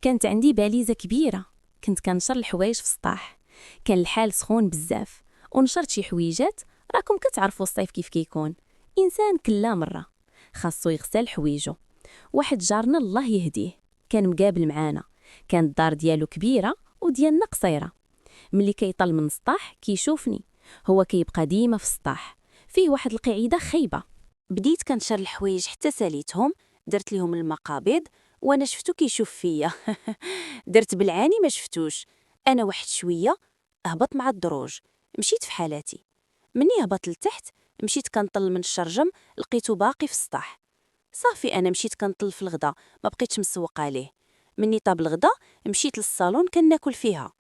كانت عندي باليزة كبيرة، كنت كنشر الحوايج في السطاح. كان الحال سخون بزاف ونشرت شي حويجات. راكم كتعرفوا الصيف كيف كيكون، انسان كلا مره خاصو يغسل حويجو. واحد جارنا الله يهديه كان مقابل معانا، كانت الدار ديالو كبيره وديالنا قصيره. ملي كيطل من السطاح كيشوفني، هو كيبقى ديما في السطاح، فيه واحد القاعده خايبه. بديت كنشر الحوايج حتى ساليتهم، درت ليهم المقابض وانا شفتو كيشوف فيا. درت بالعاني ما شفتوش. انا واحد شويه هبط مع الدروج، مشيت في حالاتي. مني هبط لتحت مشيت كنطل من الشرجم، لقيتو باقي في السطح. صافي انا مشيت كنطل في الغدا، ما بقيتش مسوقه عليه. مني طاب الغدا مشيت للصالون كناكل فيها.